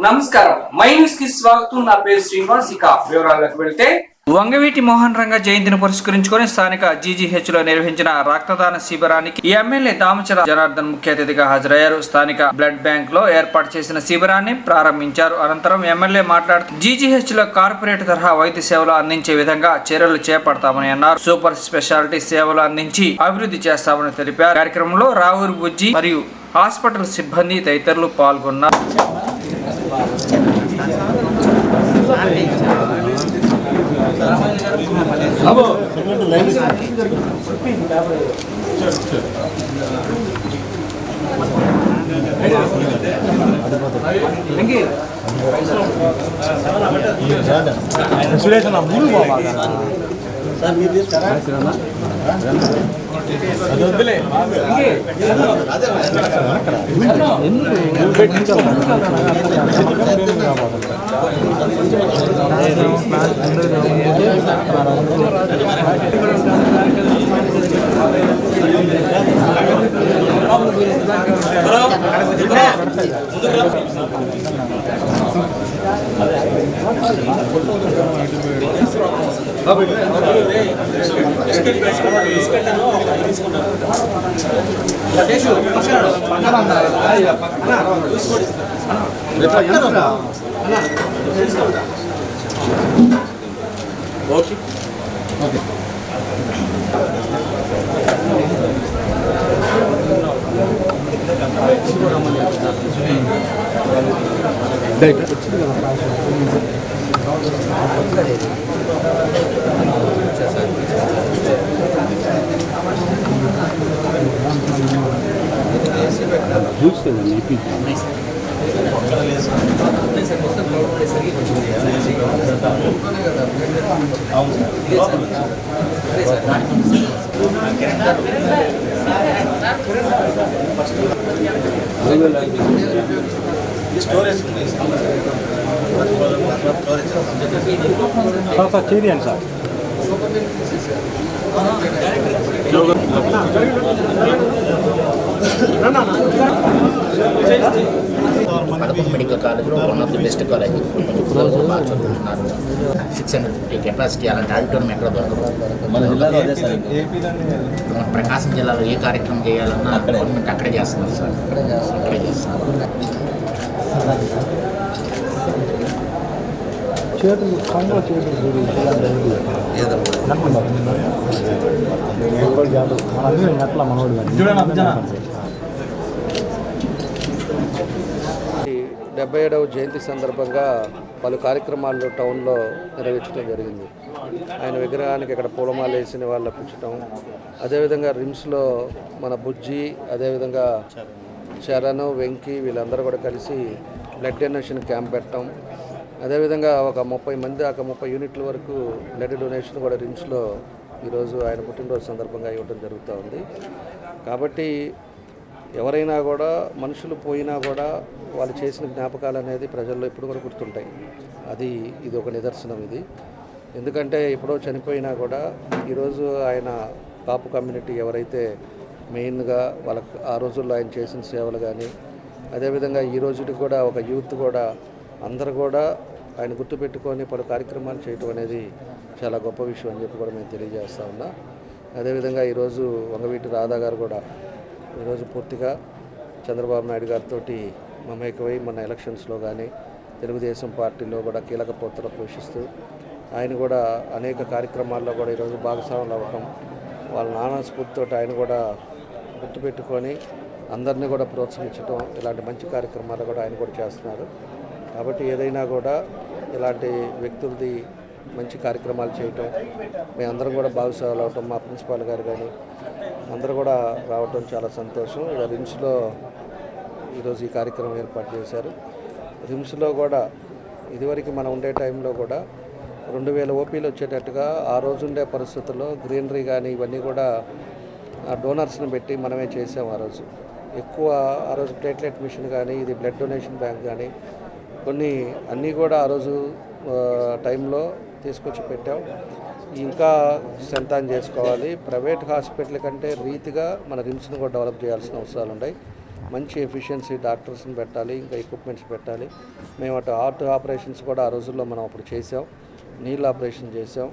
నమస్కారం, my news కి స్వాగతం. నా పేరు శ్రీనివాస్. ఇక వివరాలకు వెళ్తే, వంగవీటి మోహన్ రంగ జయంతిని పురస్కరించుకొని స్థానిక జీజీహెచ్ లో నిర్వహించిన రక్తదాన శిబిరానికి ఎమ్మెల్యే దామచల జనార్దన్ ముఖ్య అతిథిగా హాజరయ్యారు. స్థానిక బ్లడ్ బ్యాంక్ లో ఏర్పాటు చేసిన శిబిరాన్ని ప్రారంభించారు. అనంతరం ఎమ్మెల్యే మాట్లాడుతూ జీజీహెచ్ లో కార్పొరేట్ తరహా వైద్య సేవలు అందించే విధంగా చర్యలు చేపడతామని అన్నారు. సూపర్ స్పెషాలిటీ సేవలు అందించి అభివృద్ధి చేస్తామని తెలిపారు. కార్యక్రమంలో రావూరు బుజ్జి మరియు హాస్పిటల్ సిబ్బంది తదితరులు పాల్గొన్నారు. మెడికల్ కాలేజ్లో one of the best college. బాగా చదువుతున్నారు. 650 కెపాసిటీ. అలాంటి ఆడిటోరియం ఎక్కడ దొరకదు. మన జిల్లాలో మన ప్రకాశం జిల్లాలో ఏ కార్యక్రమం చేయాలన్నా గవర్నమెంట్ అక్కడే చేస్తున్నారు సార్. అక్కడే చేస్తున్నారు. డెబ్బై 77వ జయంతి సందర్భంగా పలు కార్యక్రమాలు టౌన్లో నిర్వహించడం జరిగింది. ఆయన విగ్రహానికి ఇక్కడ పూలమాల వేసిన వాళ్ళు అప్పించడం, అదేవిధంగా రిమ్స్లో మన బుజ్జి, అదేవిధంగా శరణ్, వెంకీ వీళ్ళందరూ కూడా కలిసి బ్లడ్ డొనేషన్ క్యాంప్ పెట్టడం, అదేవిధంగా ఒక 30 మంది దాకా 30 యూనిట్ల వరకు బ్లడ్ డొనేషన్ కూడా రిమ్స్లో ఈరోజు ఆయన పుట్టినరోజు సందర్భంగా ఇవ్వడం జరుగుతూ ఉంది. కాబట్టి ఎవరైనా కూడా మనుషులు పోయినా కూడా వాళ్ళు చేసిన జ్ఞాపకాలు అనేది ప్రజల్లో ఇప్పుడు కూడా గుర్తుంటాయి. ఇది ఒక నిదర్శనం. ఇది ఎందుకంటే ఎప్పుడో చనిపోయినా కూడా ఈరోజు ఆయన కాపు కమ్యూనిటీ ఎవరైతే మెయిన్గా వాళ్ళకు ఆ రోజుల్లో ఆయన చేసిన సేవలు కానీ, అదేవిధంగా ఈ రోజుకి కూడా ఒక యూత్ కూడా అందరూ కూడా ఆయన గుర్తుపెట్టుకొని పలు కార్యక్రమాలు చేయటం అనేది చాలా గొప్ప విషయం అని చెప్పి కూడా మేము తెలియజేస్తా ఉన్నా. అదేవిధంగా ఈరోజు వంగవీటి రాధా గారు కూడా ఈరోజు పూర్తిగా చంద్రబాబు నాయుడు గారితో మమేకమై మన ఎలక్షన్స్లో కానీ తెలుగుదేశం పార్టీలో కూడా కీలక పాత్ర పోషిస్తూ ఆయన కూడా అనేక కార్యక్రమాల్లో కూడా ఈరోజు భాగస్వాములు అవ్వటం, వాళ్ళ నాన్న స్ఫూర్తితో ఆయన కూడా గుర్తుపెట్టుకొని అందరినీ కూడా ప్రోత్సహించడం, ఇలాంటి మంచి కార్యక్రమాలు కూడా ఆయన కూడా చేస్తున్నారు. కాబట్టి ఏదైనా కూడా ఇలాంటి వ్యక్తులది మంచి కార్యక్రమాలు చేయటం, మేమందరం కూడా భాగస్వాములు అవటం, మా ప్రిన్సిపాల్ గారు కానీ అందరూ కూడా రావటం చాలా సంతోషం. ఇలా రిమ్స్లో ఈరోజు ఈ కార్యక్రమం ఏర్పాటు చేశారు. రిమ్స్లో కూడా ఇదివరకు మనం ఉండే టైంలో కూడా 2000 ఓపీలు వచ్చేటట్టుగా ఆ రోజు ఉండే పరిస్థితుల్లో గ్రీనరీ కానీ ఇవన్నీ కూడా డోనర్స్ని పెట్టి మనమే చేసాం. ఆ రోజు ఎక్కువ ఆ రోజు ప్లేట్లెట్ మిషన్ కానీ, ఇది బ్లడ్ డొనేషన్ బ్యాంక్ కానీ కొన్ని అన్నీ కూడా ఆ రోజు టైంలో తీసుకొచ్చి పెట్టాం. ఇంకా సంతానం చేసుకోవాలి. ప్రైవేట్ హాస్పిటల్ కంటే రీతిగా మన రిమ్స్ను కూడా డెవలప్ చేయాల్సిన అవసరాలు ఉన్నాయి. మంచి ఎఫిషియన్సీ డాక్టర్స్ని పెట్టాలి, ఇంకా ఎక్విప్మెంట్స్ పెట్టాలి. మేము అటు హార్ట్ ఆపరేషన్స్ కూడా ఆ రోజుల్లో మనం అప్పుడు చేసాం, నీళ్ళ ఆపరేషన్ చేసాం.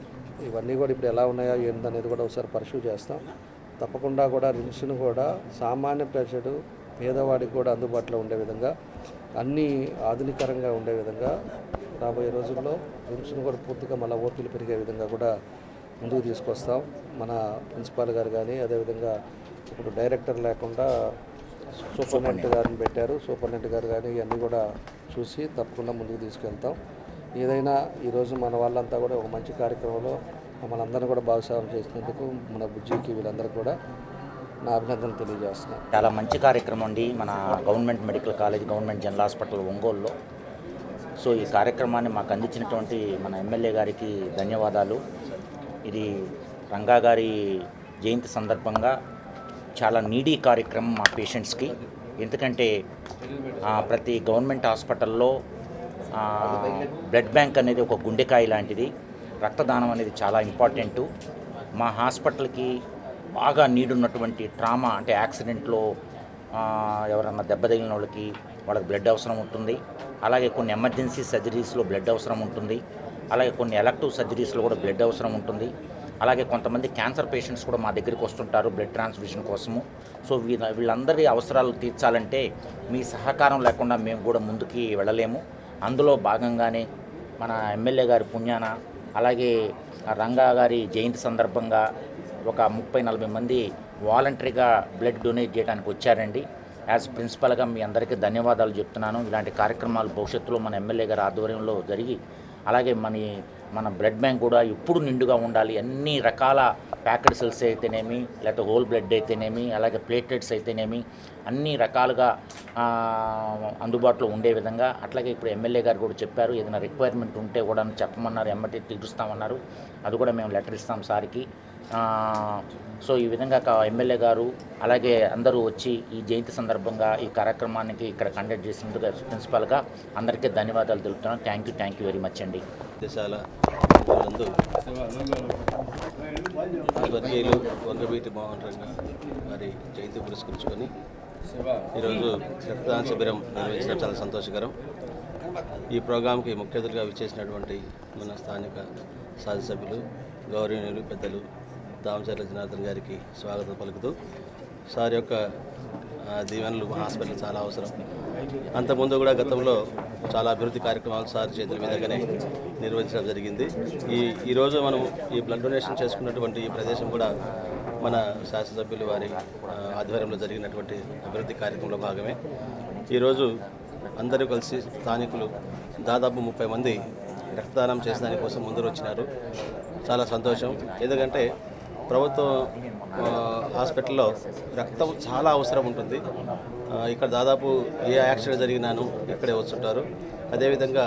ఇవన్నీ కూడా ఇప్పుడు ఎలా ఉన్నాయో ఏందనేది కూడా ఒకసారి పరిశీలి చేస్తాం. తప్పకుండా కూడా రిమ్స్ను కూడా సామాన్య ప్రజలు పేదవాడికి కూడా అందుబాటులో ఉండే విధంగా అన్నీ ఆధునికరంగా ఉండే విధంగా రాబోయే రోజుల్లో రిమ్స్ను కూడా పూర్తిగా మళ్ళీ ఓపీలు పెరిగే విధంగా కూడా ముందుకు తీసుకొస్తాం. మన ప్రిన్సిపాల్ గారు కానీ అదేవిధంగా ఇప్పుడు డైరెక్టర్ లేకుండా సూపరింటెండెంట్ గారిని పెట్టారు. సూపరింటెండెంట్ గారు కానీ ఇవన్నీ కూడా చూసి తప్పకుండా ముందుకు తీసుకెళ్తాం. ఏదైనా ఈరోజు మన వాళ్ళంతా కూడా ఒక మంచి కార్యక్రమంలో మనందరినీ కూడా భాగస్వామ్యం చేసినందుకు మన బుజ్జికి వీళ్ళందరూ కూడా నా అభినందనలు తెలియజేస్తున్నాను. చాలా మంచి కార్యక్రమం అండి మన government medical college, government general hospital ఒంగోలులో. సో ఈ కార్యక్రమాన్ని మాకు అందించినటువంటి మన ఎమ్మెల్యే గారికి ధన్యవాదాలు. ఇది రంగా గారి జయంతి సందర్భంగా చాలా నీడీ కార్యక్రమం మా పేషెంట్స్కి. ఎందుకంటే ప్రతి గవర్నమెంట్ హాస్పిటల్లో బ్లడ్ బ్యాంక్ అనేది ఒక గుండెకాయ లాంటిది. రక్తదానం అనేది చాలా ఇంపార్టెంటు. మా హాస్పిటల్కి బాగా నీడున్నటువంటి ట్రామా అంటే యాక్సిడెంట్లో ఎవరన్నా దెబ్బ తగిలిన వాళ్ళకి బ్లడ్ అవసరం ఉంటుంది. అలాగే కొన్ని ఎమర్జెన్సీ సర్జరీస్లో బ్లడ్ అవసరం ఉంటుంది. అలాగే కొన్ని ఎలక్టివ్ సర్జరీస్లో కూడా బ్లడ్ అవసరం ఉంటుంది. అలాగే కొంతమంది క్యాన్సర్ పేషెంట్స్ కూడా మా దగ్గరికి వస్తుంటారు బ్లడ్ ట్రాన్స్ఫ్యూషన్ కోసము. సో వీళ్ళందరి అవసరాలు తీర్చాలంటే మీ సహకారం లేకుండా మేము కూడా ముందుకి వెళ్ళలేము. అందులో భాగంగానే మన ఎమ్మెల్యే గారి పుణ్యాన అలాగే రంగా గారి జయంతి సందర్భంగా ఒక 30-40 మంది వాలంటరీగా బ్లడ్ డొనేట్ చేయడానికి వచ్చారండి. యాజ్ ప్రిన్సిపల్గా మీ అందరికీ ధన్యవాదాలు చెప్తున్నాను. ఇలాంటి కార్యక్రమాలు భవిష్యత్తులో మన ఎమ్మెల్యే గారి ఆధ్వర్యంలో జరిగి అలాగే మన బ్లడ్ బ్యాంక్ కూడా ఎప్పుడు నిండుగా ఉండాలి. అన్ని రకాల ప్యాకెట్ సెల్స్ అయితేనేమి, లేకపోతే హోల్ బ్లడ్ అయితేనేమి, అలాగే ప్లేట్లెట్స్ అయితేనేమి అన్ని రకాలుగా అందుబాటులో ఉండే విధంగా. అట్లాగే ఇప్పుడు ఎమ్మెల్యే గారు కూడా చెప్పారు, ఏదైనా రిక్వైర్మెంట్ ఉంటే కూడా చెప్పమన్నారు, ఎమ్మటి తీరుస్తామన్నారు. అది కూడా మేము లెటర్ ఇస్తాం సార్కి. సో ఈ విధంగా ఎమ్మెల్యే గారు అలాగే అందరూ వచ్చి ఈ జయంతి సందర్భంగా ఈ కార్యక్రమానికి ఇక్కడ కండక్ట్ చేసినందుకు ప్రిన్సిపాల్గా అందరికీ ధన్యవాదాలు తెలుపుతున్నాను. థ్యాంక్ యూ వెరీ మచ్ అండి. దేశాల వర్గీయులు వంగవీటి మోహన్ రంగా గారి జయంతి పురస్కరించుకొని ఈరోజు రక్తదాన శిబిరం నిర్వహించడం చాలా సంతోషకరం. ఈ ప్రోగ్రాంకి ముఖ్య అతిథిగా విచ్చేసినటువంటి మన స్థానిక శాసనసభ్యులు గౌరవనీయులు పెద్దలు దామచర్ల జనార్దన్ గారికి స్వాగతం పలుకుతూ సార్ యొక్క దీవెనలు హాస్పిటల్ చాలా అవసరం. అంతకుముందు కూడా గతంలో చాలా అభివృద్ధి కార్యక్రమాలు సార్ చేతుల మీదగానే నిర్వహించడం జరిగింది. ఈరోజు మనం ఈ బ్లడ్ డొనేషన్ చేసుకున్నటువంటి ఈ ప్రదేశం కూడా మన శాసనసభ్యులు వారి ఆధ్వర్యంలో జరిగినటువంటి అభివృద్ధి కార్యక్రమంలో భాగమే. ఈరోజు అందరూ కలిసి స్థానికులు దాదాపు 30 మంది రక్తదానం చేసే దానికోసం ముందు వచ్చినారు. చాలా సంతోషం. ఎందుకంటే ప్రభుత్వ హాస్పిటల్లో రక్తం చాలా అవసరం ఉంటుంది. ఇక్కడ దాదాపు ఏ యాక్సిడెంట్ జరిగినాను ఇక్కడే వస్తుంటారు. అదేవిధంగా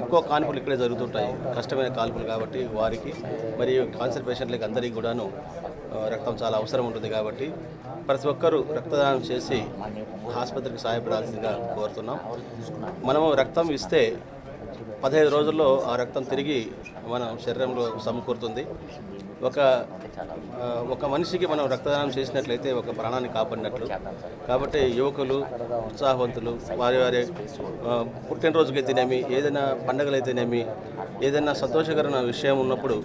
ఎక్కువ కాన్పులు ఇక్కడే జరుగుతుంటాయి, కష్టమైన కాన్పులు కాబట్టి వారికి మరియు క్యాన్సర్ పేషెంట్లకి అందరికీ కూడాను రక్తం చాలా అవసరం ఉంటుంది. కాబట్టి ప్రతి ఒక్కరూ రక్తదానం చేసి ఆసుపత్రికి సహాయపడాల్సిందిగా కోరుతున్నాం. మనము రక్తం ఇస్తే 15 రోజుల్లో ఆ రక్తం తిరిగి మన శరీరంలో సమకూరుతుంది. ఒక మనిషికి మనం రక్తదానం చేసినట్లయితే ఒక ప్రాణాన్ని కాపాడినట్లు. కాబట్టి యువకులు, ఉత్సాహవంతులు వారి పుట్టినరోజుకైతేనేమి, ఏదైనా పండుగలైతేనేమి, ఏదైనా సంతోషకరమైన విషయం ఉన్నప్పుడు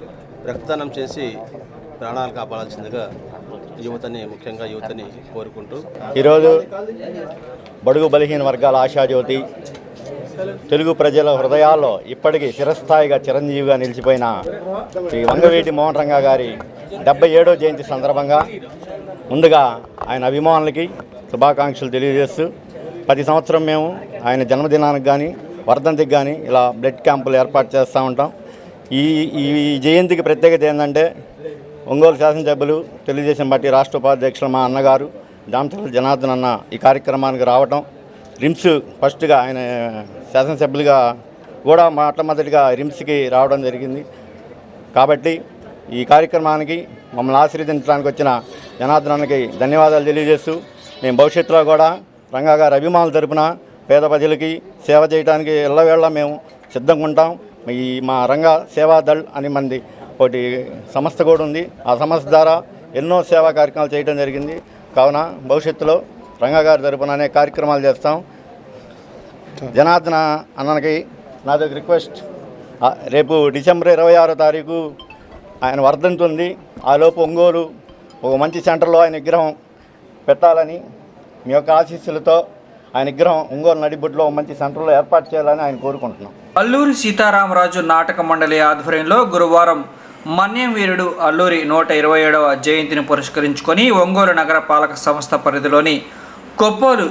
రక్తదానం చేసి ప్రాణాలు కాపాడాల్సిందిగా ముఖ్యంగా యువతని కోరుకుంటూ ఈరోజు బడుగు బలహీన వర్గాల ఆశాజ్యోతి, తెలుగు ప్రజల హృదయాల్లో ఇప్పటికీ చిరస్థాయిగా చిరంజీవిగా నిలిచిపోయిన శ్రీ వంగవీటి మోహన్ రంగా గారి 77వ జయంతి సందర్భంగా ముందుగా ఆయన అభిమానులకి శుభాకాంక్షలు తెలియజేస్తూ ప్రతి సంవత్సరం మేము ఆయన జన్మదినానికి కానీ వర్ధంతికి కానీ ఇలా బ్లడ్ క్యాంపులు ఏర్పాటు చేస్తూ ఉంటాం. ఈ జయంతికి ప్రత్యేకత ఏంటంటే ఒంగోలు శాసనసభ్యులు తెలుగుదేశం పార్టీ రాష్ట్ర ఉపాధ్యక్షులు మా అన్నగారు దామచర్ల జనార్దన్ అన్న ఈ కార్యక్రమానికి రావటం, రిమ్స్ ఫస్ట్గా ఆయన శాసనసభ్యులుగా కూడా మొట్టమొదటిగా రిమ్స్కి రావడం జరిగింది. కాబట్టి ఈ కార్యక్రమానికి మమ్మల్ని ఆశీర్వదించడానికి వచ్చిన జనార్దన్ అన్నకి ధన్యవాదాలు తెలియజేస్తూ మేము భవిష్యత్తులో కూడా రంగా గారి అభిమానుల తరపున పేద ప్రజలకి సేవ చేయడానికి ఎల్లవేళ మేము సిద్ధంగా ఉంటాం. మా రంగా సేవాదళ్ అని మంది ఒకటి సంస్థ కూడా ఉంది. ఆ సంస్థ ద్వారా ఎన్నో సేవా కార్యక్రమాలు చేయడం జరిగింది. కావున భవిష్యత్తులో రంగా గారి తరపున అనేక కార్యక్రమాలు చేస్తాం. జనార్దన అన్నకి నాదొక రిక్వెస్ట్, రేపు డిసెంబర్ 26వ తారీఖు ఆయన వర్ధంతి ఉంది. ఆలోపు ఒంగోలు ఒక మంచి సెంటర్లో ఆయన విగ్రహం పెట్టాలని మీ యొక్క ఆశీస్సులతో ఆయన విగ్రహం ఒంగోలు నడిబొడ్లో మంచి సెంటర్లో ఏర్పాటు చేయాలని ఆయన కోరుకుంటున్నాం. అల్లూరి సీతారామరాజు నాటక మండలి ఆధ్వర్యంలో గురువారం మన్యం వీరుడు అల్లూరి 127వ జయంతిని పురస్కరించుకొని ఒంగోలు నగర పాలక సంస్థ పరిధిలోని కొప్పోలు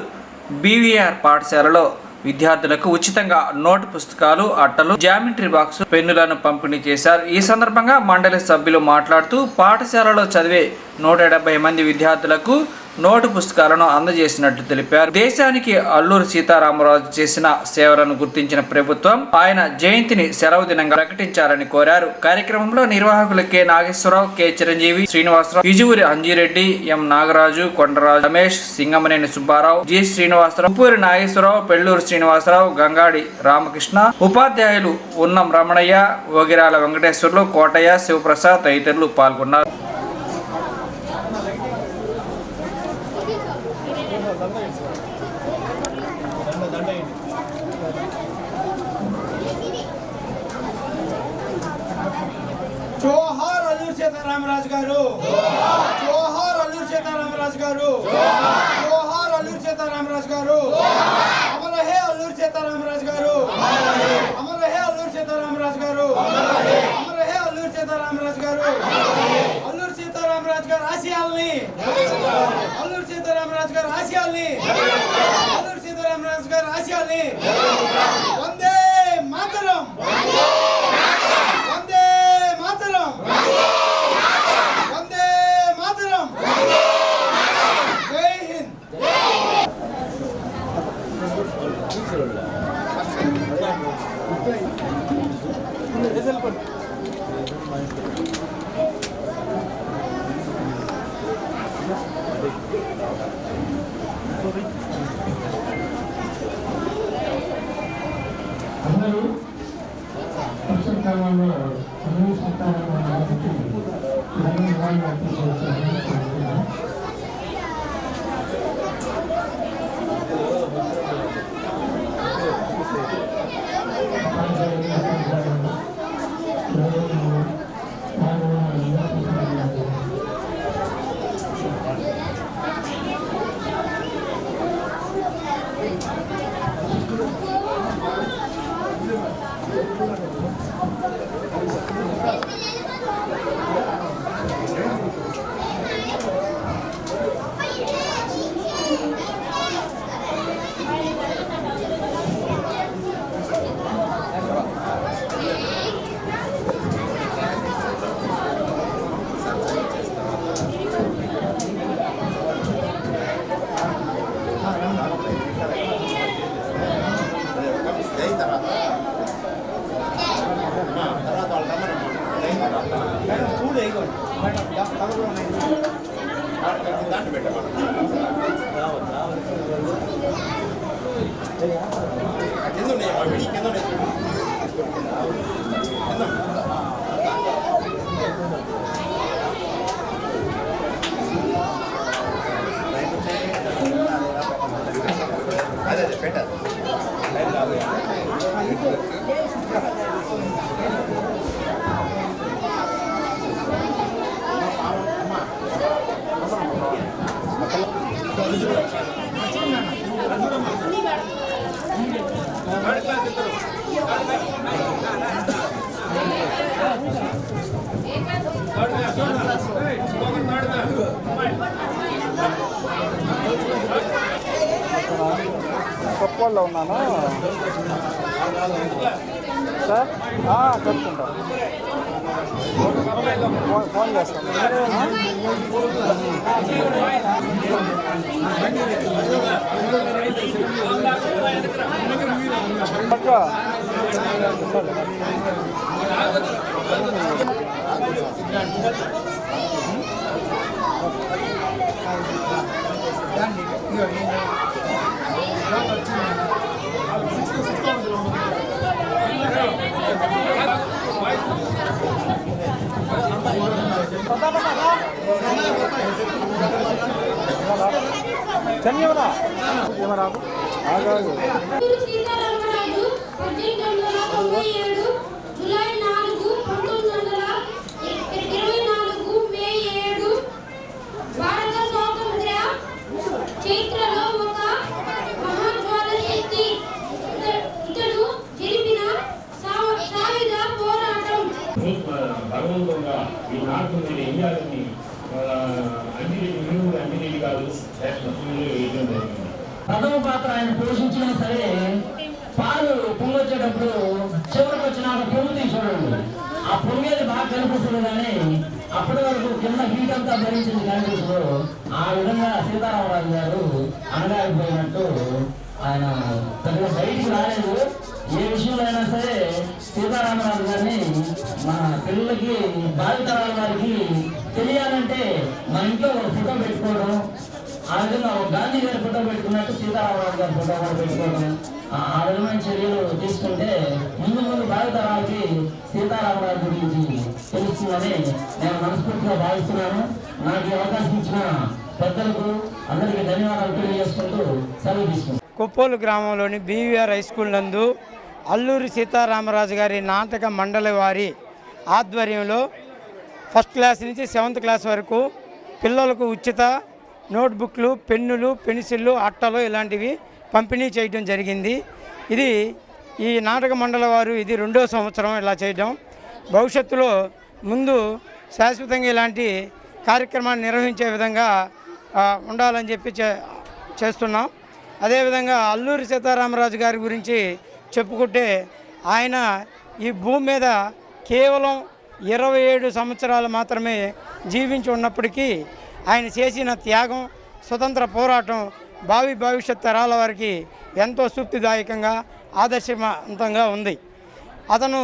బీవీఆర్ పాఠశాలలో విద్యార్థులకు ఉచితంగా నోటు పుస్తకాలు, అట్టలు, జామెట్రీ బాక్సు, పెన్నులను పంపిణీ చేశారు. ఈ సందర్భంగా మండలి సభ్యులు మాట్లాడుతూ పాఠశాలలో చదివే 170 మంది విద్యార్థులకు నోటు పుస్తకాలను అందజేసినట్టు తెలిపారు. దేశానికి అల్లూరి సీతారామరాజు చేసిన సేవలను గుర్తించిన ప్రభుత్వం ఆయన జయంతిని సెలవు దినంగా ప్రకటించాలని కోరారు. కార్యక్రమంలో నిర్వాహకులు కె నాగేశ్వరరావు, కె చిరంజీవి, శ్రీనివాసరావు, ఇజువురి అంజిరెడ్డి, ఎం నాగరాజు, కొండరాజు, రమేష్, సింగమనేని సుబ్బారావు, జి శ్రీనివాసరావు, ఉప్పూరి నాగేశ్వరరావు, పెళ్లూరు శ్రీనివాసరావు, గంగాడి రామకృష్ణ, ఉపాధ్యాయులు ఉన్నం రమణయ్య, ఓగిరాల వెంకటేశ్వర్లు, కోటయ్య, శివప్రసాద్ తదితరులు పాల్గొన్నారు. జోహార్ అల్లూరి సీతారామరాజు గారు, జోహార్ అల్లూరి సీతారామరాజు గారు, జోహార్ అల్లూరి సీతారామరాజు గారు, అమర హే అల్లూరి సీతారామరాజు గారు, అమర హే అల్లూరి సీతారామరాజు గారు, అమర హే అల్లూరి సీతారామరాజు గారు. అల్లూరి సీతారామరాజు గారు ఆశయాల్ని, అల్లూరి సీతారామరాజు గారు ఆశయాల్ని, అల్లూరి సీతారామరాజు గారు ఆశయాల్ని వందే మాతరం, వందే మాతరం, వందే మాతరం, జై హింద్. అందరూ వర్షాకాలంలో అన్ని సీతారామరాజుకి ధన్యవాదాలు అర్పించారు. కొప్పల్లో ఉన్నాను సార్, కలుపుకుంటా, ఫోన్ చేస్తాను. ధన్యవాదా ఏమరా ఆగాదు సీతారామరాజు 1897 జూలై 4 1924 మే 7 భారత స్వాతంత్ర్య చరిత్రలో ఒక మహాజ్వాల శక్తి. ఇతడు జరిపిన సాయుధ పోరాటం భగవంతుగా ఈ నార్త్ ఇండియాలోని అన్నిటి కాదు ప్రథమ పాత్ర ఆయన పోషించినా సరే పాలు పొంగొచ్చేటప్పుడు చివరికి వచ్చినాక పొంగుతీ చూడండి, ఆ పొంగేది బాగా కనిపిస్తుంది కానీ అప్పటి వరకు కింద హీట్ అంతా భరించింది కనిపిస్తూ ఆ విధంగా సీతారామరాజు గారు అనగారిపోయినట్టు ఆయన పెద్దగా బయటికి రాలేదు. ఏ విషయంలో అయినా సరే సీతారామరాజు గారిని మన పిల్లలకి భావితరాల వారికి తెలియాలంటే మన ఇంట్లో ఒక ఫోటో పెట్టుకోవడం, ఆ విధంగా ఒక గాంధీ గారి ఫోటో పెట్టుకున్నట్టు సీతారామరాజు గారి ఫోటో కూడా పెట్టుకోవడం, ఆ విధమైన చర్యలు తీసుకుంటే ముందు భావితరాలకి సీతారామరాజు గురించి తెలుస్తుందని నేను మనస్ఫూర్తిగా భావిస్తున్నాను. నాకు ఈ అవకాశం ఇచ్చిన పెద్దలకు అందరికీ ధన్యవాదాలు తెలియజేసుకుంటూ సెలవు తీసుకుంటాను. కొప్పోలు గ్రామంలోని బీవీఆర్ హై స్కూల్ నందు అల్లూరి సీతారామరాజు గారి నాటక మండలి వారి ఆధ్వర్యంలో ఫస్ట్ క్లాస్ నుంచి 7th క్లాస్ వరకు పిల్లలకు ఉచిత నోట్బుక్లు, పెన్నులు, పెన్సిళ్ళు, అట్టలు ఇలాంటివి పంపిణీ చేయడం జరిగింది. ఇది ఈ నాటక మండలి వారు ఇది 2వ సంవత్సరం ఇలా చేయడం. భవిష్యత్తులో ముందు శాశ్వతంగా ఇలాంటి కార్యక్రమాన్ని నిర్వహించే విధంగా ఉండాలని చెప్పి చేస్తున్నాం. అదేవిధంగా అల్లూరి సీతారామరాజు గారి గురించి చెప్పుకుంటే ఆయన ఈ భూమి మీద కేవలం 27 సంవత్సరాలు మాత్రమే జీవించి ఉన్నప్పటికీ ఆయన చేసిన త్యాగం, స్వతంత్ర పోరాటం భవిష్యత్ తరాల వారికి ఎంతో స్ఫూర్తిదాయకంగా ఆదర్శవంతంగా ఉంది. అతను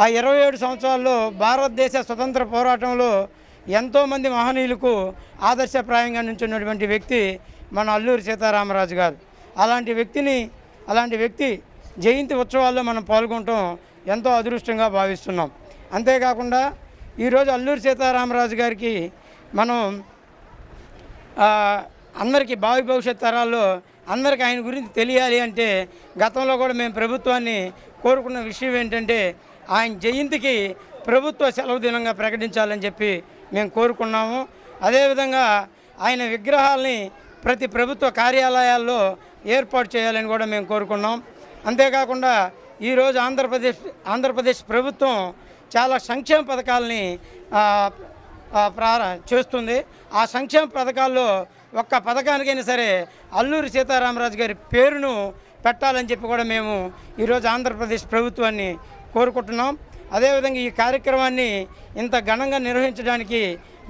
ఆ 27 సంవత్సరాల్లో భారతదేశ స్వతంత్ర పోరాటంలో ఎంతోమంది మహనీయులకు ఆదర్శప్రాయంగా నిల్చున్నటువంటి వ్యక్తి మన అల్లూరి సీతారామరాజు గారు. అలాంటి వ్యక్తి జయంతి ఉత్సవాల్లో మనం పాల్గొనటం ఎంతో అదృష్టంగా భావిస్తున్నాం. అంతేకాకుండా ఈరోజు అల్లూరి సీతారామరాజు గారికి మనం అందరికీ భవిష్యత్ తరాల్లో అందరికీ ఆయన గురించి తెలియాలి అంటే గతంలో కూడా మేము ప్రభుత్వాన్ని కోరుకున్న విషయం ఏంటంటే ఆయన జయంతికి ప్రభుత్వ సెలవు దినంగా ప్రకటించాలని చెప్పి మేము కోరుకున్నాము. అదేవిధంగా ఆయన విగ్రహాలని ప్రతి ప్రభుత్వ కార్యాలయాల్లో ఏర్పాటు చేయాలని కూడా మేము కోరుకున్నాం. అంతేకాకుండా ఈరోజు ఆంధ్రప్రదేశ్ ప్రభుత్వం చాలా సంక్షేమ పథకాలని చేస్తుంది. ఆ సంక్షేమ పథకాల్లో ఒక్క పథకానికైనా సరే అల్లూరి సీతారామరాజు గారి పేరును పెట్టాలని చెప్పి కూడా మేము ఈరోజు ఆంధ్రప్రదేశ్ ప్రభుత్వాన్ని కోరుకుంటున్నాం. అదేవిధంగా ఈ కార్యక్రమాన్ని ఇంత ఘనంగా నిర్వహించడానికి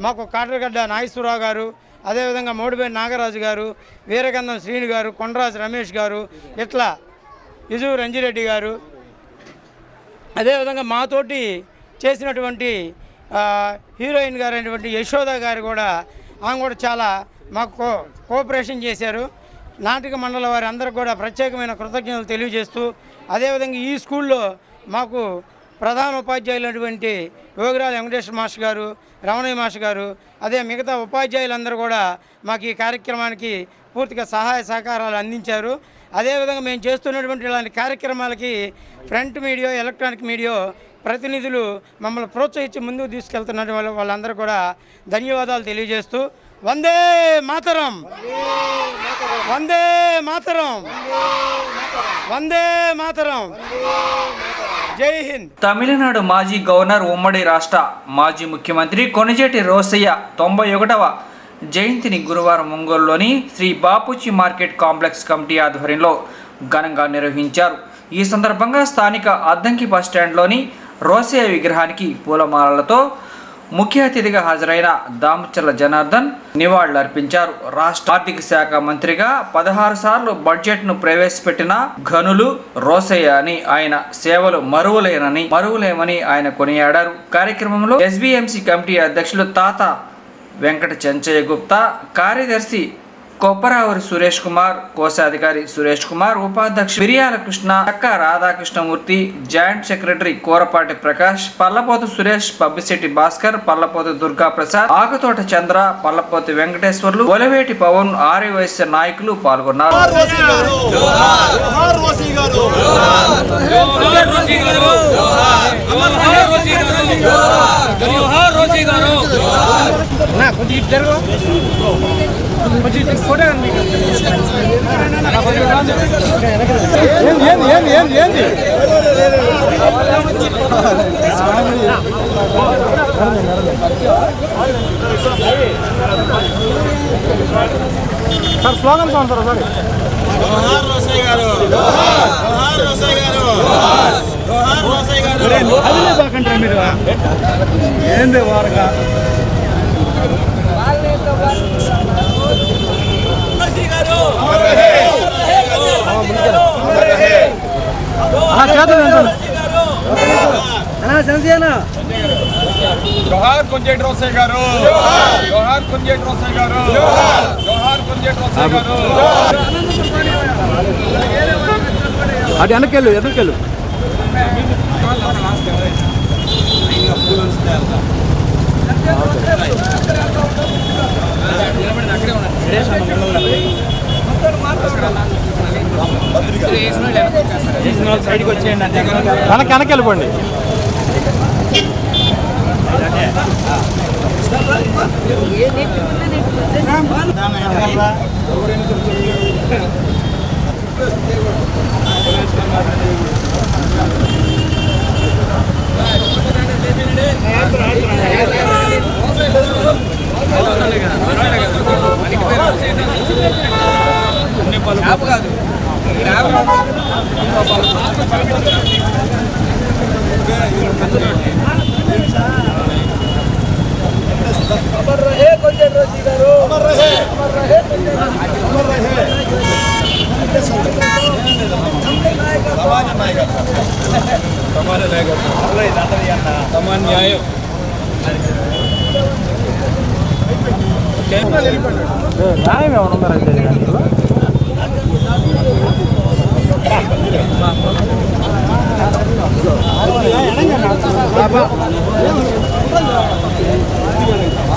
మాకు కాటరగడ్డ నాగేశ్వరరావు గారు, అదేవిధంగా మోడిపేట నాగరాజు గారు, వీరగంధం శ్రీను గారు, కొండరాజు రమేష్ గారు, ఇట్లా యుజు రంజిరెడ్డి గారు, అదేవిధంగా మాతోటి చేసినటువంటి హీరోయిన్ గారు అయినటువంటి యశోద గారు కూడా ఆమె కూడా చాలా మాకు కోఆపరేషన్ చేశారు. నాటక మండలి వారి అందరికి కూడా ప్రత్యేకమైన కృతజ్ఞతలు తెలియజేస్తూ, అదేవిధంగా ఈ స్కూల్లో మాకు ప్రధాన ఉపాధ్యాయులైనటువంటి యోగిరాజు వెంకటేశ్వర మాస్టర్ గారు, రమణయ్య మాస్టర్ గారు, అదే మిగతా ఉపాధ్యాయులందరూ కూడా మాకు ఈ కార్యక్రమానికి పూర్తిగా సహాయ సహకారాలు అందించారు. అదేవిధంగా మేము చేస్తున్నటువంటి ఇలాంటి కార్యక్రమాలకి ప్రింట్ మీడియా, ఎలక్ట్రానిక్ మీడియా ప్రతినిధులు మమ్మల్ని ప్రోత్సహించి ముందుకు తీసుకెళ్తున్న వాళ్ళందరూ కూడా ధన్యవాదాలు తెలియజేస్తూ వందే మాతరం, వందే మాతరం, వందే మాతరం, జై హింద్. తమిళనాడు మాజీ గవర్నర్, ఉమ్మడి రాష్ట్ర మాజీ ముఖ్యమంత్రి కొణిజేటి రోసయ్య 91వ జయంతిని గురువారం ఒంగోలులోని Sri Bapuji market complex committee ఆధ్వర్యంలో ఘనంగా నిర్వహించారు. ఈ సందర్భంగా స్థానిక అద్దంకి బస్టాండ్లోని రోసయ్య విగ్రహానికి పూలమాలలతో ముఖ్య అతిథిగా హాజరైన దామచర్ల జనార్దన్ నివాళులర్పించారు. రాష్ట్ర ఆర్థిక శాఖ మంత్రిగా 16 సార్లు బడ్జెట్ను ప్రవేశపెట్టిన ఘనులు రోసయ్య అని, ఆయన సేవలు మరువలేమని ఆయన కొనియాడారు. కార్యక్రమంలో ఎస్బీఎంసీ కమిటీ అధ్యక్షులు తాత వెంకట చెంచయ్య గుప్తా, కార్యదర్శి కొప్పరావూరి సురేష్ కుమార్, కోశాధికారి సురేష్ కుమార్, ఉపాధ్యక్షుడు మిరియాల కృష్ణ, చక్క రాధాకృష్ణమూర్తి, జాయింట్ సెక్రటరీ కూరపాటి ప్రకాష్, పల్లపోతు సురేష్, పబ్బిశెట్టి భాస్కర్, పల్లపోతు దుర్గా ప్రసాద్, ఆకుతోట చంద్ర, పల్లపోతు వెంకటేశ్వర్లు, ఒలవేటి పవన్, ఆర్యవైశ్య నాయకులు పాల్గొన్నారు. సార్ స్లోగన్ సాంగ్ సార్ ఒకసారి. జోహార్ రోసయ్య గారు, జోహార్ రోసయ్య గారు, జోహార్ రోసయ్య గారు. అదిలే బాకంటారా మీరు ఏంది వారగా జోహార్ కొంజేటి రోసయ్య గారు, జోహార్ కొంజేటి రోసయ్య గారు, జోహార్ కొంజేటి రోసయ్య గారు. అది వెనకెళ్ళు, ఎదురుకెళ్ళు. సైడ్కి వచ్చేయండి, వెనకెళ్ళిపోండి. अमर रहे కొంజేటి రోసయ్య గారు, అమర్ రహే, అమర్ రహే కొంజేటి, అమర్ రహే. సమాజ నాయకత్వం, సమాజ నాయకత్వం, సమాజ న్యాయం. న్యాయం ఎవరు ఉన్నారంటే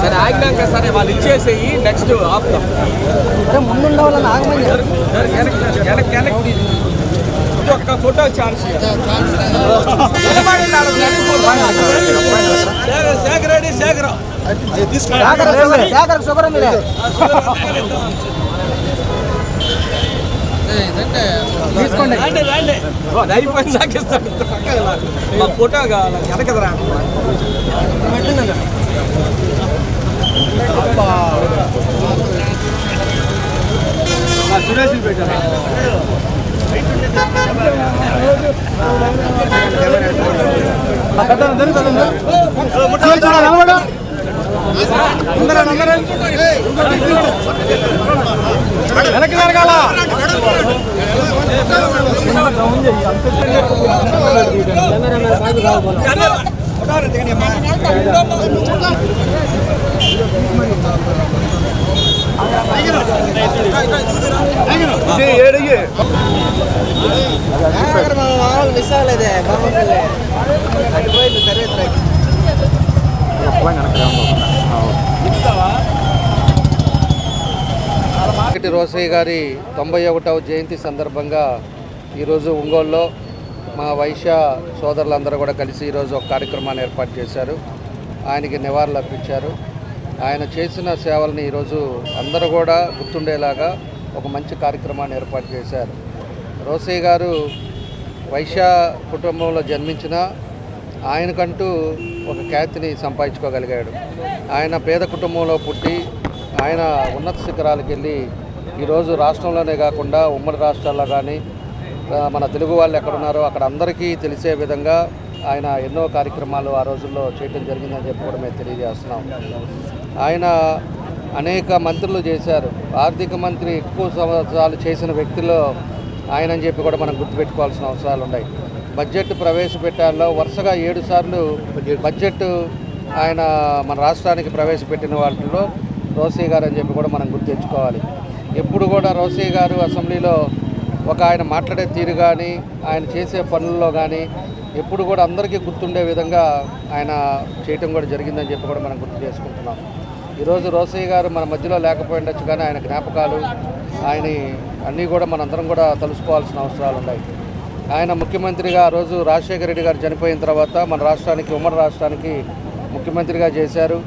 సరే ఆగినాక సరే వాళ్ళు ఇచ్చేసేయి, నెక్స్ట్ ఆపుతాం. ముందుండే వాళ్ళని ఆగమని ఒక్క ఫోటో ఛాన్స్ శేఖర్ రెడ్డి, శేఖర్ శుభ్రం తీసుకోండి, రండి రండి, అయిపోయింది సాగిస్తాను. మా ఫోటో కావాలి వెనకదరా. సురేష్ పెట్టారు. వెనక్కి జరగాల. మిస్సాలేదే అడిపోయింది సరే. రోసయ్య గారి 91వ జయంతి సందర్భంగా ఈరోజు ఒంగోలులో మా వైశ్య సోదరులందరూ కూడా కలిసి ఈరోజు ఒక కార్యక్రమాన్ని ఏర్పాటు చేశారు. ఆయనకి నివాళులు అర్పించారు. ఆయన చేసిన సేవల్ని ఈరోజు అందరూ కూడా గుర్తుండేలాగా ఒక మంచి కార్యక్రమాన్ని ఏర్పాటు చేశారు. రోసయ్య గారు వైశ్య కుటుంబంలో జన్మించిన ఆయనకంటూ ఒక ఖ్యాతిని సంపాదించుకోగలిగాడు. ఆయన పేద కుటుంబంలో పుట్టి ఆయన ఉన్నత శిఖరాలకు వెళ్ళి ఈరోజు రాష్ట్రంలోనే కాకుండా ఉమ్మడి రాష్ట్రాల్లో కానీ మన తెలుగు వాళ్ళు ఎక్కడున్నారో అక్కడ అందరికీ తెలిసే విధంగా ఆయన ఎన్నో కార్యక్రమాలు ఆ రోజుల్లో చేయడం జరిగిందని చెప్పి కూడా మేము తెలియజేస్తున్నాం. ఆయన అనేక మంత్రులు చేశారు. ఆర్థిక మంత్రి ఎక్కువ సంవత్సరాలు చేసిన వ్యక్తుల్లో ఆయన అని చెప్పి కూడా మనం గుర్తుపెట్టుకోవాల్సిన అవసరాలు ఉన్నాయి. బడ్జెట్ ప్రవేశపెట్టాల్లో వరుసగా 7 సార్లు బడ్జెట్ ఆయన మన రాష్ట్రానికి ప్రవేశపెట్టిన వాటిల్లో రోసయ్య గారు అని చెప్పి కూడా మనం గుర్తు తెచ్చుకోవాలి. ఎప్పుడు కూడా రోసయ్య గారు అసెంబ్లీలో ఆయన మాట్లాడే తీరు కానీ ఆయన చేసే పనుల్లో కానీ ఎప్పుడు కూడా అందరికీ గుర్తుండే విధంగా ఆయన చేయటం కూడా జరిగిందని చెప్పి కూడా మనం గుర్తు చేసుకుంటున్నాం. ఈరోజు రోసయ్య గారు మన మధ్యలో లేకపోయిండొచ్చు, కానీ ఆయన జ్ఞాపకాలు ఆయన అన్నీ కూడా మనందరం కూడా తలుసుకోవాల్సిన అవసరాలు ఉన్నాయి. ఆయన ముఖ్యమంత్రిగా ఆ రోజు రాజశేఖర రెడ్డి గారు చనిపోయిన తర్వాత మన రాష్ట్రానికి, ఉమ్మడి రాష్ట్రానికి ముఖ్యమంత్రిగా చేశారు.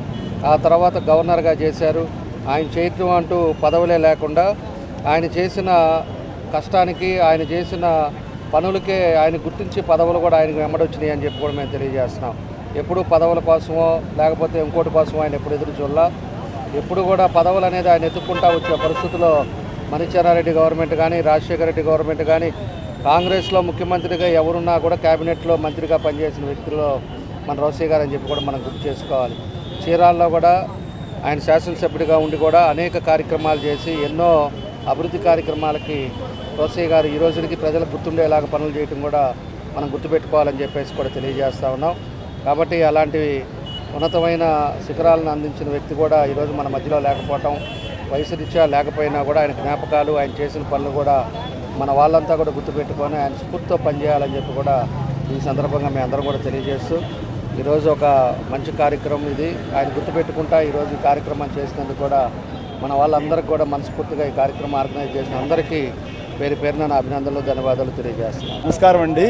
ఆ తర్వాత గవర్నర్గా చేశారు. ఆయన చేయటం అంటూ పదవులే లేకుండా ఆయన చేసిన కష్టానికి, ఆయన చేసిన పనులకే ఆయన గుర్తించి పదవులు కూడా ఆయనకు వెంబడొచ్చినాయి అని చెప్పి కూడా మేము తెలియజేస్తున్నాం. ఎప్పుడు పదవుల కోసమో లేకపోతే ఇంకోటి కోసమో ఆయన ఎప్పుడు ఎదురు చూడాల. ఎప్పుడు కూడా పదవులు అనేది ఆయన ఎత్తుక్కుంటా వచ్చే పరిస్థితుల్లో మణిచెన్నారెడ్డి గవర్నమెంట్ కానీ, రాజశేఖర రెడ్డి గవర్నమెంట్ కానీ, కాంగ్రెస్లో ముఖ్యమంత్రిగా ఎవరున్నా కూడా క్యాబినెట్లో మంత్రిగా పనిచేసిన వ్యక్తుల్లో మన రోసయ్య గారు అని చెప్పి కూడా మనం గుర్తు చేసుకోవాలి. చీరాల్లో కూడా ఆయన శాసనసభ్యుడిగా ఉండి కూడా అనేక కార్యక్రమాలు చేసి ఎన్నో అభివృద్ధి కార్యక్రమాలకి రోసయ్య గారు ఈ రోజుకి ప్రజలకు గుర్తుండేలాగా పనులు చేయడం కూడా మనం గుర్తుపెట్టుకోవాలని చెప్పేసి కూడా తెలియజేస్తూ ఉన్నాం. కాబట్టి అలాంటి ఉన్నతమైన శిఖరాలను అందించిన వ్యక్తి కూడా ఈరోజు మన మధ్యలో లేకపోవటం, వయసు రీత్యా లేకపోయినా కూడా ఆయన జ్ఞాపకాలు, ఆయన చేసిన పనులు కూడా మన వాళ్ళంతా కూడా గుర్తుపెట్టుకొని ఆయన స్ఫూర్తితో పనిచేయాలని చెప్పి కూడా ఈ సందర్భంగా మేము అందరం కూడా తెలియజేస్తూ, ఈరోజు ఒక మంచి కార్యక్రమం ఇది. ఆయన గుర్తుపెట్టుకుంటా ఈరోజు ఈ కార్యక్రమం చేసినందుకు కూడా మన వాళ్ళందరికీ కూడా మనస్ఫూర్తిగా ఈ కార్యక్రమం ఆర్గనైజ్ చేసిన అందరికీ పేరు పేరున నా అభినందనలు, ధన్యవాదాలు తెలియజేస్తున్నాను. నమస్కారం అండి.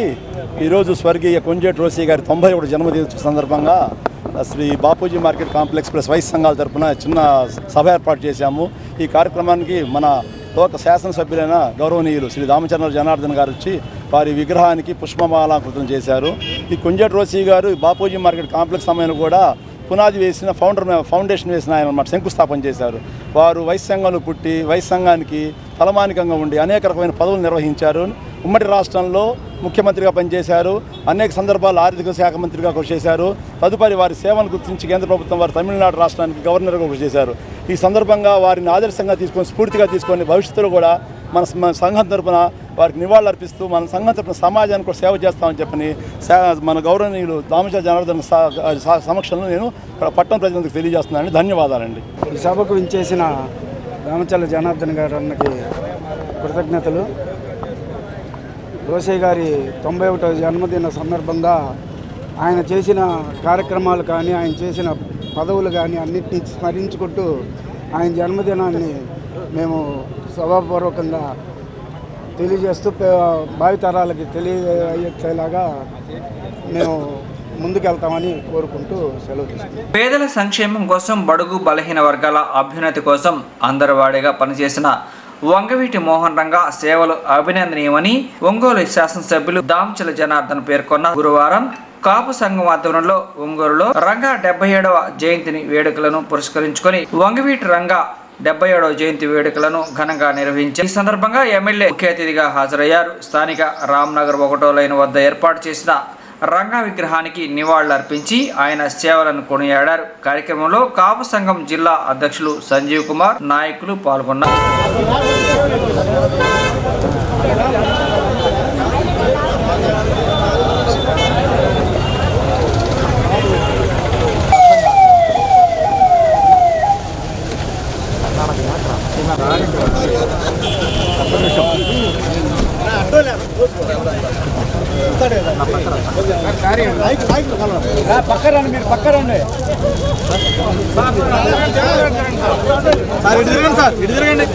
ఈరోజు స్వర్గీయ కొంజేటి రోసయ్య గారి 91 జన్మదిన సందర్భంగా శ్రీ బాపూజీ మార్కెట్ కాంప్లెక్స్ ప్లస్ వైస్ సంఘాల తరఫున చిన్న సభ ఏర్పాటు చేశాము. ఈ కార్యక్రమానికి మన లోక శాసనసభ్యులైన గౌరవనీయులు శ్రీ దామచర్ల జనార్దన్ గారు వచ్చి వారి విగ్రహానికి పుష్పమాలాకృతం చేశారు. ఈ కొంజేటి రోసయ్య గారు బాపూజీ మార్కెట్ కాంప్లెక్స్ సమయంలో కూడా పునాది వేసిన ఫౌండేషన్ వేసిన ఆయన అన్నమాట, శంకుస్థాపన చేశారు. వారు వైస్ సంఘంలో పుట్టి వైస్ సంఘానికి తలమానికంగా ఉండి అనేక రకమైన పదవులు నిర్వహించారు. ఉమ్మడి రాష్ట్రంలో ముఖ్యమంత్రిగా పనిచేశారు. అనేక సందర్భాల్లో ఆర్థిక శాఖ మంత్రిగా కృషి చేశారు. తదుపరి వారి సేవను గుర్తించి కేంద్ర ప్రభుత్వం వారు తమిళనాడు రాష్ట్రానికి గవర్నర్గా కృషి చేశారు. ఈ సందర్భంగా వారిని ఆదర్శంగా తీసుకొని, స్ఫూర్తిగా తీసుకొని భవిష్యత్తులో కూడా మన సంఘం తరపున వారికి నివాళులర్పిస్తూ మన సంఘం తరపున సమాజానికి కూడా సేవ చేస్తామని చెప్పని మన గౌరవనీయులు దామచర్ల జనార్దన్ సమక్షంలో నేను పట్టణ ప్రజలకు తెలియజేస్తున్నానండి. ధన్యవాదాలండి. ఈ సభకు వించేసిన దామచర్ల జనార్దన్ గారు అన్నకి కృతజ్ఞతలు. రోసయ్య గారి 91వ జన్మదిన సందర్భంగా ఆయన చేసిన కార్యక్రమాలు కానీ, ఆయన చేసిన పదవులు కానీ అన్నింటినీ స్మరించుకుంటూ ఆయన జన్మదినాన్ని మేము సభాపూర్వకంగా తెలియజేస్తూ భావితరాలకి తెలియజేలాగా మేము ముందుకెళ్తామని కోరుకుంటూ సెలవు తీసుకుంటాం. పేదల సంక్షేమం కోసం, బడుగు బలహీన వర్గాల అభ్యున్నతి కోసం అందరివాడిగా పనిచేసిన వంగవీటి మోహన్ రంగా సేవలు అభినందనీయమని ఒంగోలు శాసనసభ్యులు దామచర్ల జనార్దన్ పేర్కొన్న గురువారం కాపు సంఘం ఆధ్వర్యంలో ఒంగోలులో రంగా 77వ జయంతిని వేడుకలను పురస్కరించుకొని వంగవీటి రంగా 77వ జయంతి వేడుకలను ఘనంగా నిర్వహించారు. ఈ సందర్భంగా ఎమ్మెల్యే ముఖ్య అతిథిగా హాజరయ్యారు. స్థానిక రామ్నగర్ 1వ లైన్ వద్ద ఏర్పాటు చేసిన రంగా విగ్రహానికి నివాళులర్పించి ఆయన సేవలను కొనియాడారు. కార్యక్రమంలో కాపు సంఘం జిల్లా అధ్యక్షులు సంజీవ్ కుమార్, నాయకులు పాల్గొన్నారు. పక్కరండి, మీరు పక్కరండి సార్, ఇటు తిరగండి సార్, ఇటు తిరగండి.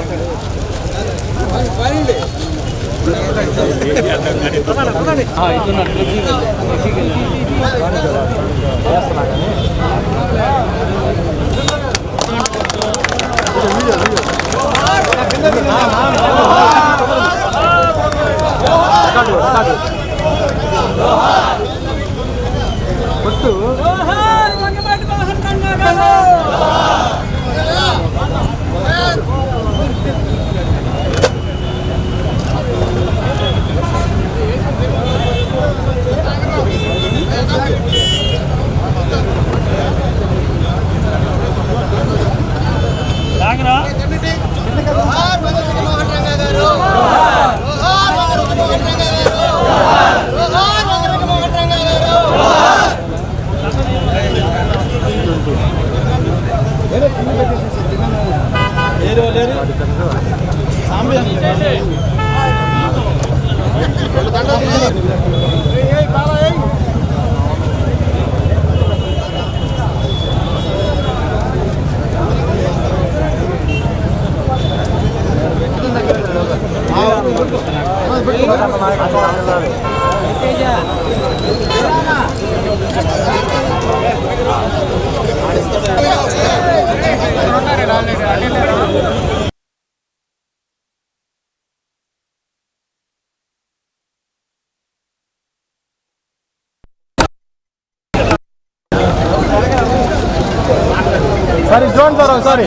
సారీ చూడండి సార్ ఒకసారి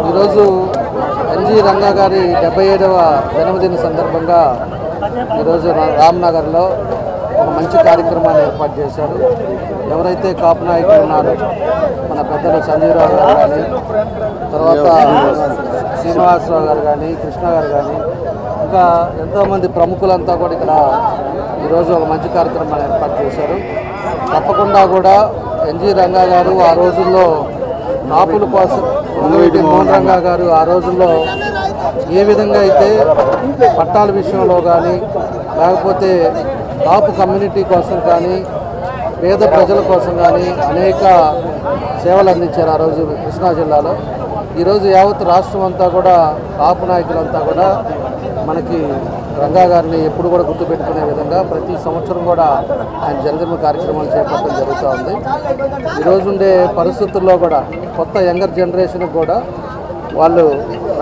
ఈరోజు ఎన్జి రంగా గారి 77వ జన్మదిన సందర్భంగా ఈరోజు రామ్నగర్లో ఒక మంచి కార్యక్రమాన్ని ఏర్పాటు చేశారు. ఎవరైతే కాపు నాయకులు ఉన్నారో మన పెద్దలు సంజీవరావు గారు కానీ, తర్వాత శ్రీనివాసరావు గారు కానీ, కృష్ణ గారు కానీ, ఇంకా ఎంతోమంది ప్రముఖులంతా కూడా ఇక్కడ ఈరోజు ఒక మంచి కార్యక్రమాన్ని ఏర్పాటు చేశారు. తప్పకుండా కూడా ఎన్జి రంగా గారు ఆ రోజుల్లో కాపుల కోసం వంగవీటి మోహన్ రంగా గారు ఆ రోజుల్లో ఏ విధంగా అయితే పట్టాల విషయంలో కానీ, లేకపోతే కాపు కమ్యూనిటీ కోసం కానీ, పేద ప్రజల కోసం కానీ అనేక సేవలు అందించారు ఆ రోజు కృష్ణా జిల్లాలో. ఈరోజు యావత్ రాష్ట్రం అంతా కూడా కాపు నాయకులంతా కూడా మనకి రంగా గారిని ఎప్పుడు కూడా గుర్తుపెట్టుకునే విధంగా ప్రతి సంవత్సరం కూడా ఆయన జన్మదిన కార్యక్రమాలు చేపట్టడం జరుగుతూ ఉంది. ఈరోజు ఉండే పరిస్థితుల్లో కూడా కొత్త యంగర్ జనరేషన్కి కూడా వాళ్ళు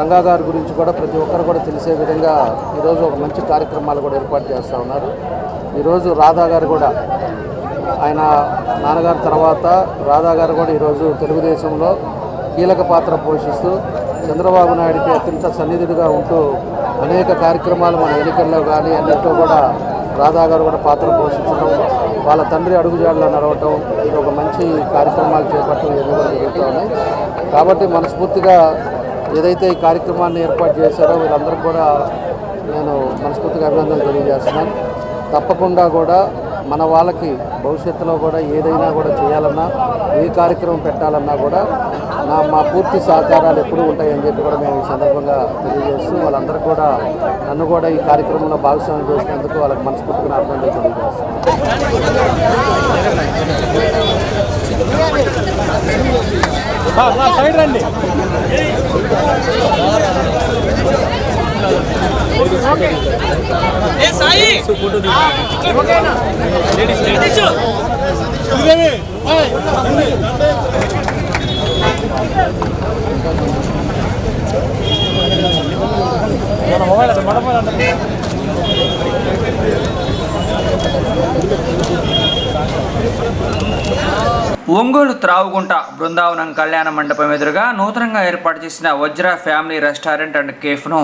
రంగా గారి గురించి కూడా ప్రతి ఒక్కరు కూడా తెలిసే విధంగా ఈరోజు ఒక మంచి కార్యక్రమాలు కూడా ఏర్పాటు చేస్తూ ఉన్నారు. ఈరోజు రాధా గారు కూడా ఆయన నాన్నగారి తర్వాత రాధా గారు కూడా ఈరోజు తెలుగుదేశంలో కీలక పాత్ర పోషిస్తూ చంద్రబాబు నాయుడికి అత్యంత సన్నిధుడిగా ఉంటూ అనేక కార్యక్రమాలు మన ఎన్నికల్లో కానీ అన్నింటిలో కూడా రాధా గారు కూడా పాత్ర పోషించడం, వాళ్ళ తండ్రి అడుగుజాడలో నడవటం, ఇది ఒక మంచి కార్యక్రమాలు చేపట్టడం ఇవన్నీ కూడా జరుగుతూ ఉన్నాయి. కాబట్టి మనస్ఫూర్తిగా ఏదైతే ఈ కార్యక్రమాన్ని ఏర్పాటు చేశారో వీళ్ళందరికీ కూడా నేను మనస్ఫూర్తిగా అభినందనలు తెలియజేస్తున్నాను. తప్పకుండా కూడా మన వాళ్ళకి భవిష్యత్తులో కూడా ఏదైనా కూడా చేయాలన్నా, ఏ కార్యక్రమం పెట్టాలన్నా కూడా మా పూర్తి సహకారాలు ఎప్పుడూ ఉంటాయని చెప్పి కూడా మేము ఈ సందర్భంగా తెలియజేస్తూ వాళ్ళందరూ కూడా నన్ను కూడా ఈ కార్యక్రమంలో భాగస్వామ్యం చేసినందుకు వాళ్ళకి మనస్ఫూర్తిగా అభినందనలు తెలియజేస్తున్నాను. సైడ్ రండి. ఒంగోలు త్రావుగుంట బృందావనం కళ్యాణ మండపం ఎదురుగా నూతనంగా ఏర్పాటు చేసిన వజ్ర ఫ్యామిలీ రెస్టారెంట్ అండ్ కేఫ్ను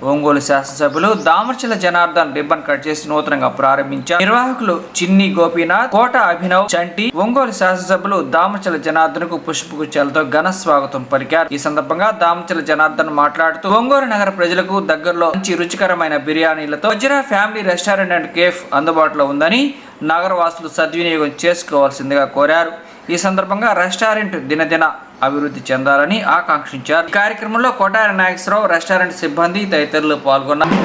ఒంగోలు శాసనసభ్యులు దామర్చల జనార్దన్ రిబ్బన్ కట్ చేసి నూతనంగా ప్రారంభించారు. నిర్వాహకులు చిన్ని గోపీనాథ్, కోట అభినవ్ చంటి, ఒంగోలు శాసనసభ్యులు దామర్చల జనార్దన్ కు పుష్పగుచ్చాలతో ఘన స్వాగతం పలికారు. ఈ సందర్భంగా దామర్చల జనార్దన్ మాట్లాడుతూ ఒంగోలు నగర ప్రజలకు దగ్గరలో మంచి రుచికరమైన బిర్యానీలతో వజ్ర ఫ్యామిలీ రెస్టారెంట్ అండ్ కేఫ్ అందుబాటులో ఉందని నగరవాసులు సద్వినియోగం చేసుకోవాల్సిందిగా కోరారు. ఈ సందర్భంగా రెస్టారెంట్ దినదిన అభివృద్ధి చెందాలని ఆకాంక్షించారు. ఈ కార్యక్రమంలో కోటారి నాగేశ్వరరావు, రెస్టారెంట్ సిబ్బంది తదితరులు పాల్గొన్నారు.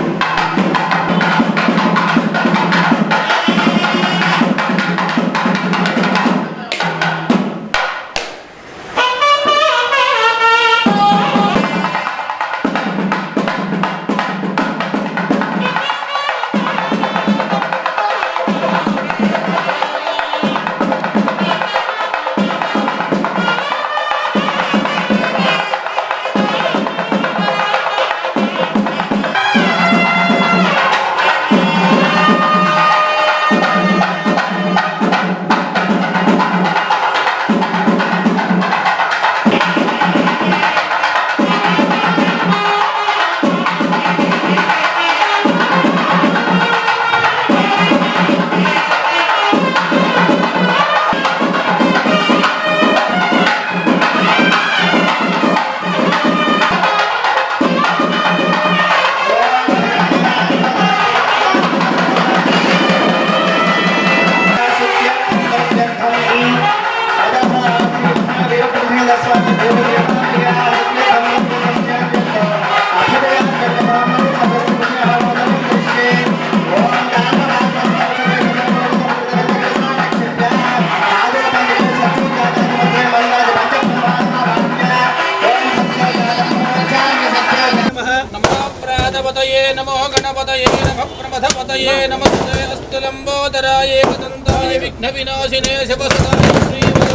నమో ప్రాణపతయే నమో గణపతయే నమః ప్రమథపతయే నమస్తే అస్తు లంబోదరాయ ఏకదంతాయ విఘ్న వినాశినే శివసదాయ శ్రీమదే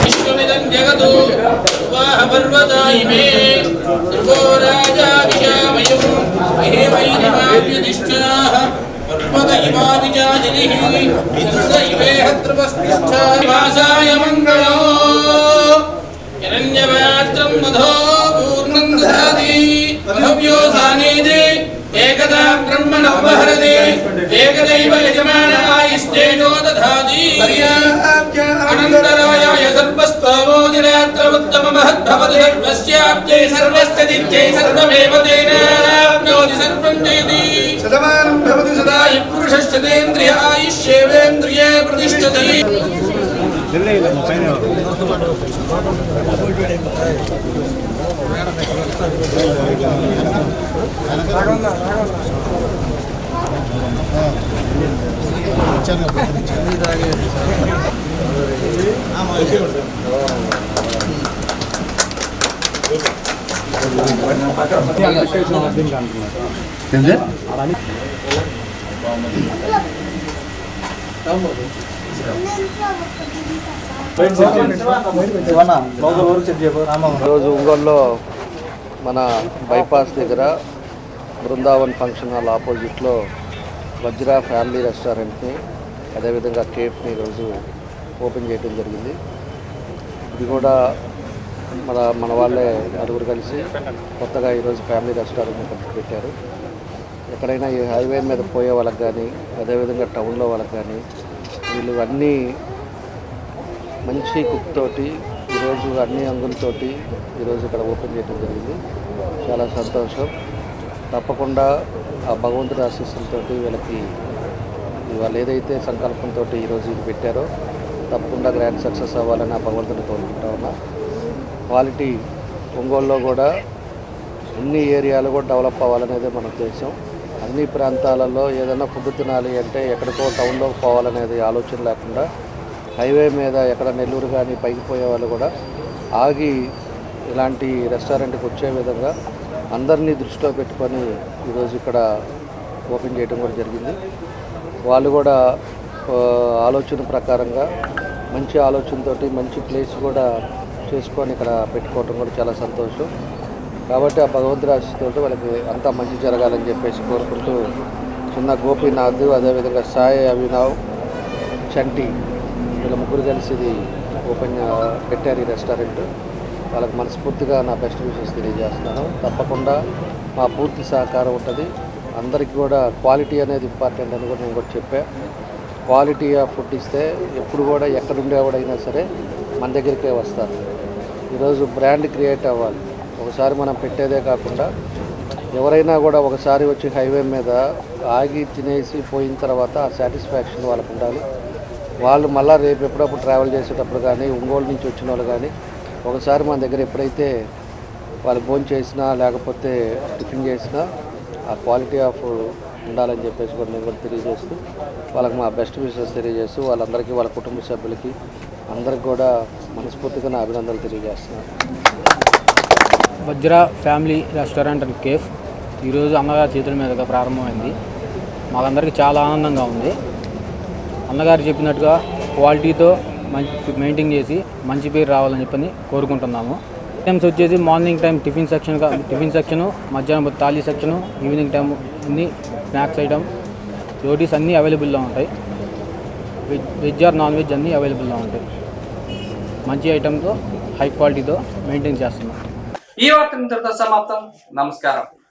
విశ్వమిదం జగతో వాహ పర్వతాయ మే సర్వో రాజా విజామయం మహేవైరిమావ్యధిష్ఠాః పర్వత ఇమా విజాజినిః ఇంద్ర ఇవేహ త్రివస్తిష్ఠానివాసాయ మంగళో హిరణ్యపాత్రం మధో పూర్ణం దదాతి మధవ్యో సానేదే ఏకదా బ్రహ్మణ ఉపహరతే ఏకదైవ యజమానాయిస్తేజో దధాతి అనంతరాయాయ సర్వస్తోమోదిరాత్రముత్తమ మహద్భవతి సర్వస్యాప్యై సర్వస్థిత్యై సర్వమేవ తేనాప్నోతి సర్వం జయతి శతమానం భవతి సదా పురుషస్యేంద్రియ ఆయుష్యేవేంద్రియే ప్రతిష్ఠతి. ఈరోజు ఒంగోలులో మన బైపాస్ దగ్గర బృందావన్ ఫంక్షన్ హాల్ ఆపోజిట్లో వజ్రా ఫ్యామిలీ రెస్టారెంట్ని అదేవిధంగా కేఫ్ని ఈరోజు ఓపెన్ చేయడం జరిగింది. ఇది కూడా మన వాళ్ళే నలుగురు కలిసి కొత్తగా ఈరోజు ఫ్యామిలీ రెస్టారెంట్ని పెట్టారు. ఎక్కడైనా ఈ హైవే మీద పోయే వాళ్ళకి కానీ అదేవిధంగా టౌన్లో వాళ్ళకి కానీ వీళ్ళు అన్నీ మంచి కుక్ తోటి ఈరోజు అన్ని అంగులతోటి ఈరోజు ఇక్కడ ఓపెన్ చేయడం జరిగింది. చాలా సంతోషం. తప్పకుండా ఆ భగవంతుడి ఆశీస్సులతో వీళ్ళకి వాళ్ళు ఏదైతే సంకల్పంతో ఈరోజు ఇది పెట్టారో తప్పకుండా గ్రాండ్ సక్సెస్ అవ్వాలని ఆ భగవంతుని కోరుకుంటా ఉన్నా. క్వాలిటీ ఒంగోలులో కూడా అన్ని ఏరియాలు కూడా డెవలప్ అవ్వాలనేదే మన ఉద్దేశం. అన్ని ప్రాంతాలలో ఏదైనా ఫుడ్ తినాలి అంటే ఎక్కడికో టౌన్లో పోవాలనేది ఆలోచన లేకుండా హైవే మీద ఎక్కడ నెల్లూరు కానీ పైకి పోయే వాళ్ళు కూడా ఆగి ఇలాంటి రెస్టారెంట్కి వచ్చే విధంగా అందరినీ దృష్టిలో పెట్టుకొని ఈరోజు ఇక్కడ ఓపెన్ చేయడం కూడా జరిగింది. వాళ్ళు కూడా ఆలోచన ప్రకారంగా మంచి ఆలోచనతోటి మంచి ప్లేస్ కూడా చేసుకొని ఇక్కడ పెట్టుకోవటం కూడా చాలా సంతోషం. కాబట్టి ఆ భగవంతుడి ఆశీస్సుతో వాళ్ళకి అంతా మంచి జరగాలని చెప్పేసి కోరుకుంటూ చిన్న గోపీనాథ్ అదేవిధంగా సాయి అభినవ్ చంటి వీళ్ళ ముగ్గురు కలిసి ఇది ఓపెన్ పెట్టారు ఈ రెస్టారెంట్. వాళ్ళకి మనస్ఫూర్తిగా నా బెస్ట్ విషెస్ తెలియజేస్తున్నాను. తప్పకుండా మా పూర్తి సహకారం ఉంటుంది. అందరికీ కూడా క్వాలిటీ అనేది ఇంపార్టెంట్ అని కూడా నేను కూడా చెప్పాను. క్వాలిటీ ఆఫ్ ఫుడ్ ఇస్తే ఎప్పుడు కూడా ఎక్కడుండేవాడైనా సరే మన దగ్గరికే వస్తారు. ఈరోజు బ్రాండ్ క్రియేట్ అవ్వాలి. ఒకసారి మనం పెట్టేదే కాకుండా ఎవరైనా కూడా ఒకసారి వచ్చి హైవే మీద ఆగి తినేసి పోయిన తర్వాత ఆ సాటిస్ఫాక్షన్ వాళ్ళకు ఉండాలి. వాళ్ళు మళ్ళీ రేపు ఎప్పుడప్పుడు ట్రావెల్ చేసేటప్పుడు కానీ ఒంగోలు నుంచి వచ్చిన వాళ్ళు కానీ ఒకసారి మన దగ్గర ఎప్పుడైతే వాళ్ళు భోజనం చేసినా లేకపోతే టిఫిన్ చేసినా ఆ క్వాలిటీ ఆఫ్ ఉండాలని చెప్పేసి కూడా నేను కూడా తెలియజేస్తూ వాళ్ళకి మా బెస్ట్ విషెస్ తెలియజేస్తూ వాళ్ళందరికీ వాళ్ళ కుటుంబ సభ్యులకి అందరికి కూడా మనస్ఫూర్తిగా నా అభినందనలు తెలియజేస్తున్నాను. Vajra family restaurant and cafe ఈరోజు అన్నగారి చేతుల మీదుగా ప్రారంభమైంది. మాకందరికీ చాలా ఆనందంగా ఉంది. అన్నగారు చెప్పినట్టుగా క్వాలిటీతో మంచి మెయింటైన్ చేసి మంచి పేరు రావాలని చెప్పని కోరుకుంటున్నాము. ఐటమ్స్ వచ్చేసి మార్నింగ్ టైం టిఫిన్ సెక్షను, మధ్యాహ్నం థాలీ సెక్షను, ఈవినింగ్ టైం అన్ని స్నాక్స్ ఐటమ్, రోటీస్ అన్నీ అవైలబుల్లో ఉంటాయి. వెజ్ ఆర్ నాన్ వెజ్ అన్నీ అవైలబుల్లో ఉంటాయి. మంచి ఐటమ్తో హై క్వాలిటీతో మెయింటైన్ చేస్తున్నాం. ఈ వార్త ఇంతటితో సమాప్తం. నమస్కారం.